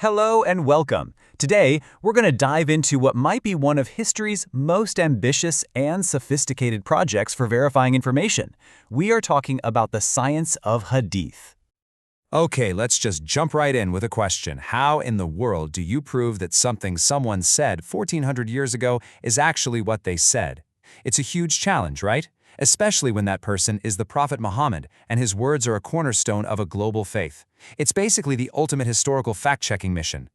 Hello and welcome. Today, we're going to dive into what might be one of history's most ambitious and sophisticated projects for verifying information. We are talking about the science of Hadith. Okay, let's just jump right in with a question. How in the world do you prove that something someone said 1400 years ago is actually what they said? It's a huge challenge, right? Especially when that person is the Prophet Muhammad and his words are a cornerstone of a global faith. It's basically the ultimate historical fact-checking mission.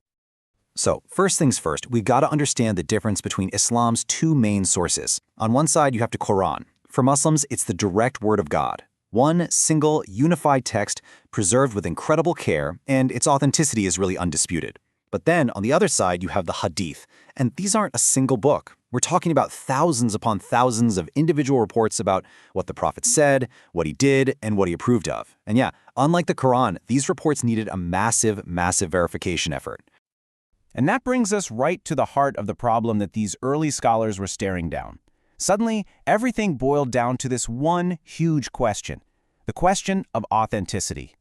So, first things first, we've got to understand the difference between Islam's two main sources. On one side, you have the Quran. For Muslims, it's the direct word of God. One single, unified text preserved with incredible care, and its authenticity is really undisputed. But then, on the other side, you have the Hadith, and these aren't a single book. We're talking about thousands upon thousands of individual reports about what the Prophet said, what he did, and what he approved of. And yeah, unlike the Quran, these reports needed a massive verification effort. And that brings us right to the heart of the problem that these early scholars were staring down. Suddenly, everything boiled down to this one huge question, the question of authenticity.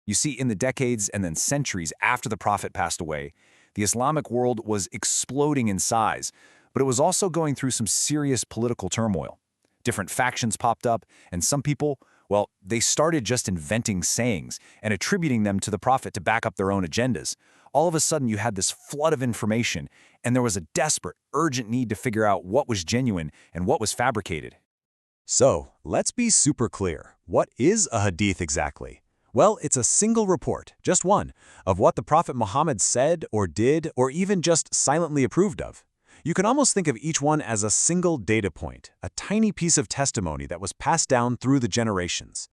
You see, in the decades and then centuries after the Prophet passed away, the Islamic world was exploding in size, but it was also going through some serious political turmoil. Different factions popped up, and some people, well, they started just inventing sayings and attributing them to the Prophet to back up their own agendas. All of a sudden, you had this flood of information, and there was a desperate, urgent need to figure out what was genuine and what was fabricated. So, let's be super clear. What is a hadith exactly? Well, it's a single report, just one, of what the Prophet Muhammad said or did or even just silently approved of. You can almost think of each one as a single data point, a tiny piece of testimony that was passed down through the generations.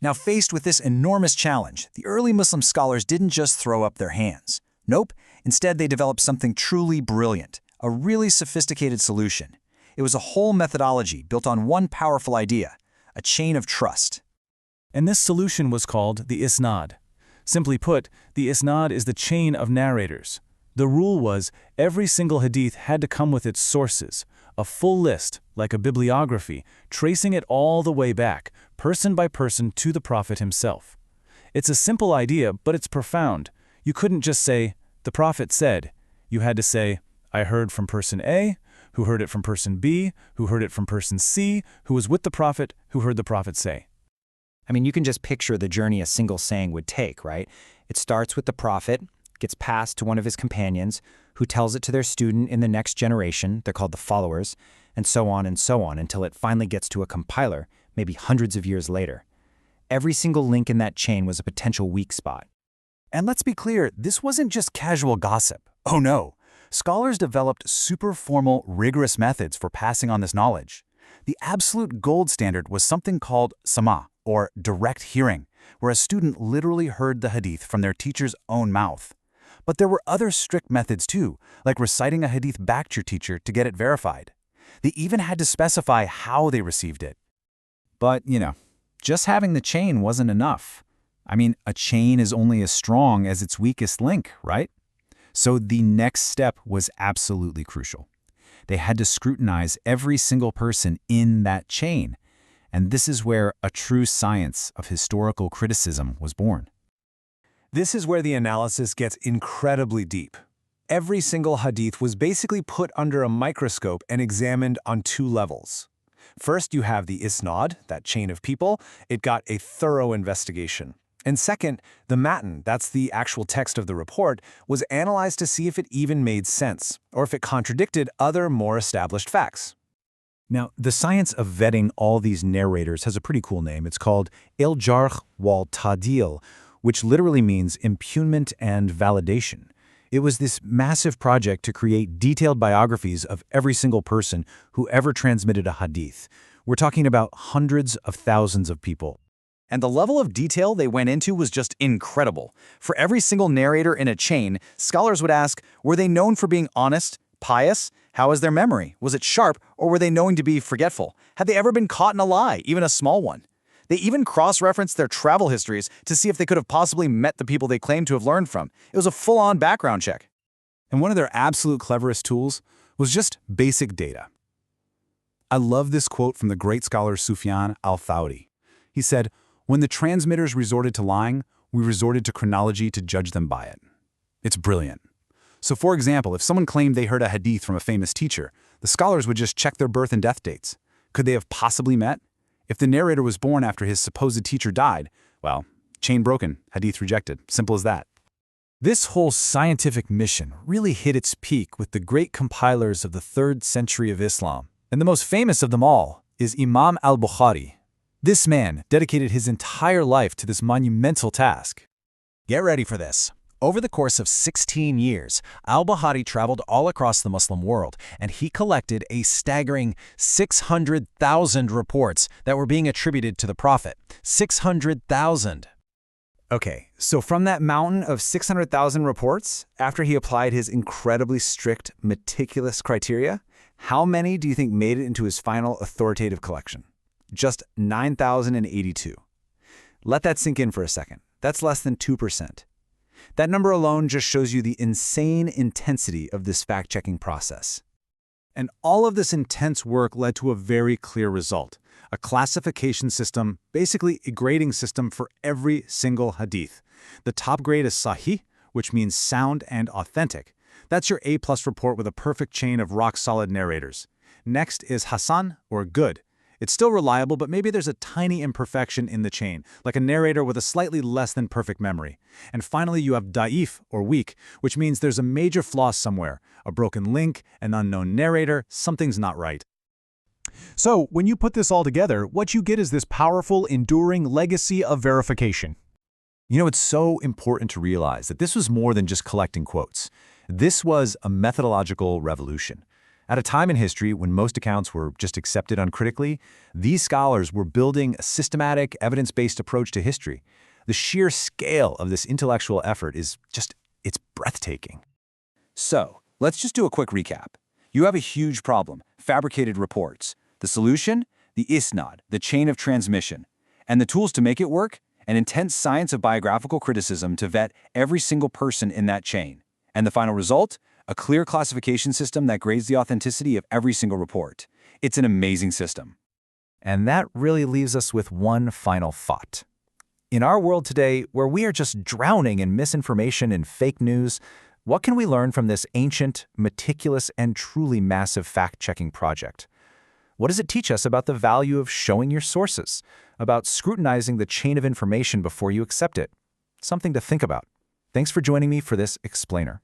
Now, faced with this enormous challenge, the early Muslim scholars didn't just throw up their hands. Nope, instead they developed something truly brilliant, a really sophisticated solution. It was a whole methodology built on one powerful idea, a chain of trust. And this solution was called the isnad. Simply put, the isnad is the chain of narrators. The rule was every single hadith had to come with its sources, a full list, like a bibliography, tracing it all the way back, person by person, to the Prophet himself. It's a simple idea, but it's profound. You couldn't just say, the Prophet said. You had to say, I heard from person A, who heard it from person B, who heard it from person C, who was with the Prophet, who heard the Prophet say. I mean, you can just picture the journey a single saying would take, right? It starts with the Prophet, gets passed to one of his companions, who tells it to their student in the next generation, they're called the followers, and so on, until it finally gets to a compiler, maybe hundreds of years later. Every single link in that chain was a potential weak spot. And let's be clear, this wasn't just casual gossip. Oh no. Scholars developed super formal, rigorous methods for passing on this knowledge. The absolute gold standard was something called sama, or direct hearing, where a student literally heard the hadith from their teacher's own mouth. But there were other strict methods too, like reciting a hadith back to your teacher to get it verified. They even had to specify how they received it. But, just having the chain wasn't enough. I mean, a chain is only as strong as its weakest link, right? So the next step was absolutely crucial. They had to scrutinize every single person in that chain. And this is where a true science of historical criticism was born. This is where the analysis gets incredibly deep. Every single hadith was basically put under a microscope and examined on two levels. First, you have the isnad, that chain of people. It got a thorough investigation. And second, the matan, that's the actual text of the report, was analyzed to see if it even made sense, or if it contradicted other, more established facts. Now, the science of vetting all these narrators has a pretty cool name. It's called il-jarh wal ta'dil, which literally means impugnment and validation. It was this massive project to create detailed biographies of every single person who ever transmitted a hadith. We're talking about hundreds of thousands of people. And the level of detail they went into was just incredible. For every single narrator in a chain, scholars would ask, were they known for being honest, pious? How was their memory? Was it sharp, or were they known to be forgetful? Had they ever been caught in a lie, even a small one? They even cross-referenced their travel histories to see if they could have possibly met the people they claimed to have learned from. It was a full-on background check. And one of their absolute cleverest tools was just basic data. I love this quote from the great scholar Sufyan al-Thawri. He said, "When the transmitters resorted to lying, we resorted to chronology to judge them by it." It's brilliant. So for example, if someone claimed they heard a hadith from a famous teacher, the scholars would just check their birth and death dates. Could they have possibly met? If the narrator was born after his supposed teacher died, well, chain broken, hadith rejected. Simple as that. This whole scientific mission really hit its peak with the great compilers of the 3rd century of Islam. And the most famous of them all is Imam al-Bukhari. This man dedicated his entire life to this monumental task. Get ready for this. Over the course of 16 years, al-Bukhari traveled all across the Muslim world, and he collected a staggering 600,000 reports that were being attributed to the Prophet. 600,000. Okay, so from that mountain of 600,000 reports, after he applied his incredibly strict, meticulous criteria, how many do you think made it into his final authoritative collection? Just 9,082. Let that sink in for a second. That's less than 2%. That number alone just shows you the insane intensity of this fact-checking process. And all of this intense work led to a very clear result. A classification system, basically a grading system for every single hadith. The top grade is Sahih, which means sound and authentic. That's your A+ report with a perfect chain of rock-solid narrators. Next is Hasan, or good. It's still reliable, but maybe there's a tiny imperfection in the chain, like a narrator with a slightly less than perfect memory. And finally, you have Da'if, or weak, which means there's a major flaw somewhere. A broken link, an unknown narrator, something's not right. So, when you put this all together, what you get is this powerful, enduring legacy of verification. You know, it's so important to realize that this was more than just collecting quotes. This was a methodological revolution. At a time in history when most accounts were just accepted uncritically, these scholars were building a systematic, evidence-based approach to history. The sheer scale of this intellectual effort is it's breathtaking. So, let's just do a quick recap. You have a huge problem, fabricated reports. The solution? The isnad, the chain of transmission. And the tools to make it work? An intense science of biographical criticism to vet every single person in that chain. And the final result? A clear classification system that grades the authenticity of every single report. It's an amazing system. And that really leaves us with one final thought. In our world today, where we are just drowning in misinformation and fake news, what can we learn from this ancient, meticulous, and truly massive fact-checking project? What does it teach us about the value of showing your sources, about scrutinizing the chain of information before you accept it? Something to think about. Thanks for joining me for this explainer.